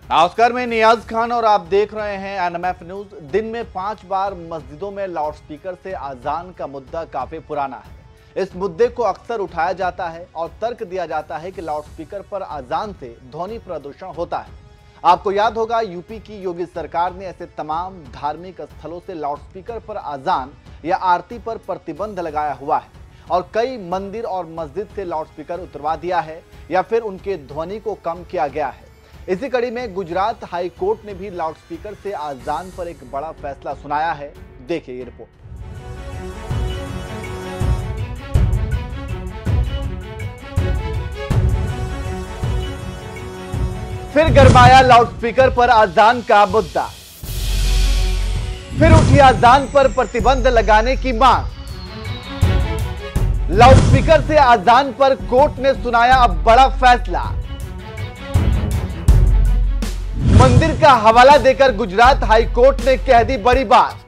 नमस्कार, मैं नियाज खान और आप देख रहे हैं एनएमएफ न्यूज। दिन में 5 बार मस्जिदों में लाउडस्पीकर से अजान का मुद्दा काफी पुराना है। इस मुद्दे को अक्सर उठाया जाता है और तर्क दिया जाता है कि लाउडस्पीकर पर अजान से ध्वनि प्रदूषण होता है। आपको याद होगा, यूपी की योगी सरकार ने ऐसे तमाम धार्मिक स्थलों से लाउडस्पीकर पर अजान या आरती पर प्रतिबंध लगाया हुआ है और कई मंदिर और मस्जिद से लाउडस्पीकर उतरवा दिया है या फिर उनके ध्वनि को कम किया गया है। इसी कड़ी में गुजरात हाई कोर्ट ने भी लाउडस्पीकर से अजान पर एक बड़ा फैसला सुनाया है। देखिए ये रिपोर्ट। फिर गरमाया लाउडस्पीकर पर अजान का मुद्दा, फिर उठी अजान पर प्रतिबंध लगाने की मांग। लाउडस्पीकर से अजान पर कोर्ट ने सुनाया अब बड़ा फैसला। मंदिर का हवाला देकर गुजरात हाई कोर्ट ने कह दी बड़ी बात।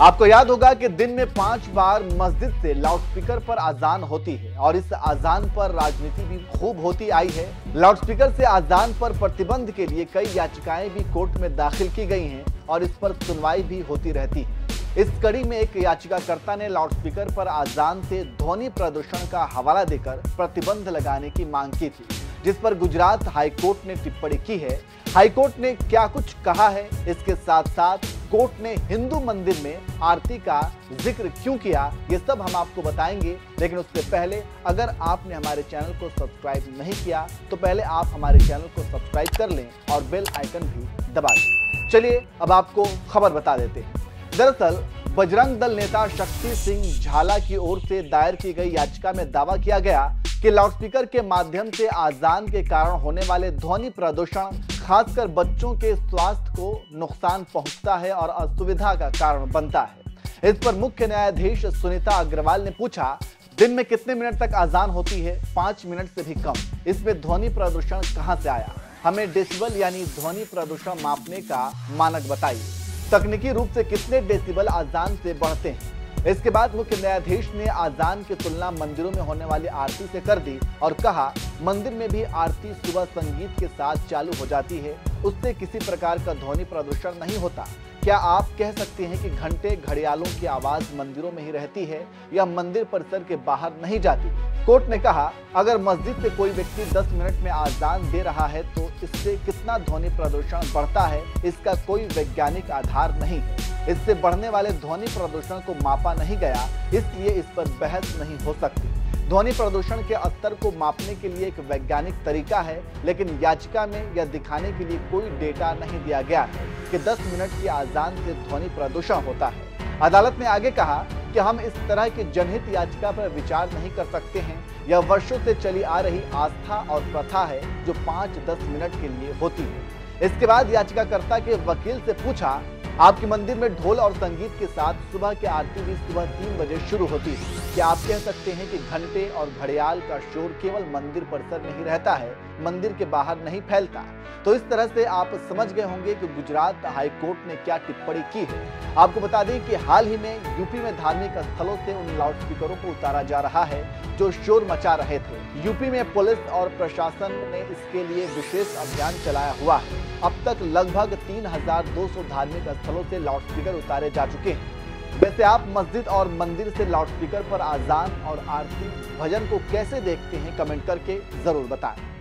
आपको याद होगा कि दिन में 5 बार मस्जिद से लाउडस्पीकर पर अजान होती है और इस अजान पर राजनीति भी खूब होती आई है। लाउडस्पीकर से अजान पर प्रतिबंध के लिए कई याचिकाएं भी कोर्ट में दाखिल की गई हैं और इस पर सुनवाई भी होती रहती है। इस कड़ी में एक याचिकाकर्ता ने लाउडस्पीकर पर अजान से ध्वनि प्रदूषण का हवाला देकर प्रतिबंध लगाने की मांग की थी, जिस पर गुजरात हाई कोर्ट ने टिप्पणी की है। हाई कोर्ट ने क्या कुछ कहा है, इसके साथ साथ कोर्ट ने हिंदू मंदिर में आरती का जिक्र क्यों किया, ये सब हम आपको बताएंगे। लेकिन उससे पहले अगर आपने हमारे चैनल को सब्सक्राइब नहीं किया तो पहले आप हमारे चैनल को सब्सक्राइब कर लें और बेल आइकन भी दबा दें। चलिए अब आपको खबर बता देते हैं। दरअसल बजरंग दल नेता शक्ति सिंह झाला की ओर से दायर की गई याचिका में दावा किया गया कि लाउडस्पीकर के माध्यम से अजान के कारण होने वाले ध्वनि प्रदूषण खासकर बच्चों के स्वास्थ्य को नुकसान पहुंचता है और असुविधा का कारण बनता है। इस पर मुख्य न्यायाधीश सुनीता अग्रवाल ने पूछा, दिन में कितने मिनट तक अजान होती है? 5 मिनट से भी कम। इसमें ध्वनि प्रदूषण कहां से आया? हमें डेसिबल यानी ध्वनि प्रदूषण मापने का मानक बताइए। तकनीकी रूप से कितने डेसिबल अजान से बढ़ते हैं? इसके बाद मुख्य न्यायाधीश ने अजान की तुलना मंदिरों में होने वाली आरती से कर दी और कहा, मंदिर में भी आरती सुबह संगीत के साथ चालू हो जाती है, उससे किसी प्रकार का ध्वनि प्रदूषण नहीं होता। क्या आप कह सकते हैं कि घंटे घड़ियालों की आवाज मंदिरों में ही रहती है या मंदिर परिसर के बाहर नहीं जाती? कोर्ट ने कहा, अगर मस्जिद से कोई व्यक्ति 10 मिनट में अजान दे रहा है तो इससे कितना ध्वनि प्रदूषण बढ़ता है, इसका कोई वैज्ञानिक आधार नहीं है। इससे बढ़ने वाले ध्वनि प्रदूषण को मापा नहीं गया, इसलिए इस पर बहस नहीं हो सकती। ध्वनि प्रदूषण के स्तर को मापने के लिए एक वैज्ञानिक तरीका है, लेकिन याचिका में यह दिखाने के लिए कोई डेटा नहीं दिया गया है कि 10 मिनट की अजान से ध्वनि प्रदूषण होता है। अदालत ने आगे कहा कि हम इस तरह की जनहित याचिका पर विचार नहीं कर सकते हैं। यह वर्षों से चली आ रही आस्था और प्रथा है जो 5-10 मिनट के लिए होती है। इसके बाद याचिकाकर्ता के वकील से पूछा, आपके मंदिर में ढोल और संगीत के साथ सुबह की आरती भी सुबह 3 बजे शुरू होती है। क्या आप कह सकते हैं कि घंटे और घड़ियाल का शोर केवल मंदिर परिसर में ही रहता है, मंदिर के बाहर नहीं फैलता? तो इस तरह से आप समझ गए होंगे कि गुजरात हाई कोर्ट ने क्या टिप्पणी की है। आपको बता दें कि हाल ही में यूपी में धार्मिक स्थलों से उन लाउडस्पीकरों को उतारा जा रहा है जो शोर मचा रहे थे। यूपी में पुलिस और प्रशासन ने इसके लिए विशेष अभियान चलाया हुआ है। अब तक लगभग 3200 धार्मिक स्थलों से लाउडस्पीकर उतारे जा चुके हैं। वैसे आप मस्जिद और मंदिर से लाउडस्पीकर पर अजान और आरती भजन को कैसे देखते हैं, कमेंट करके जरूर बताएं।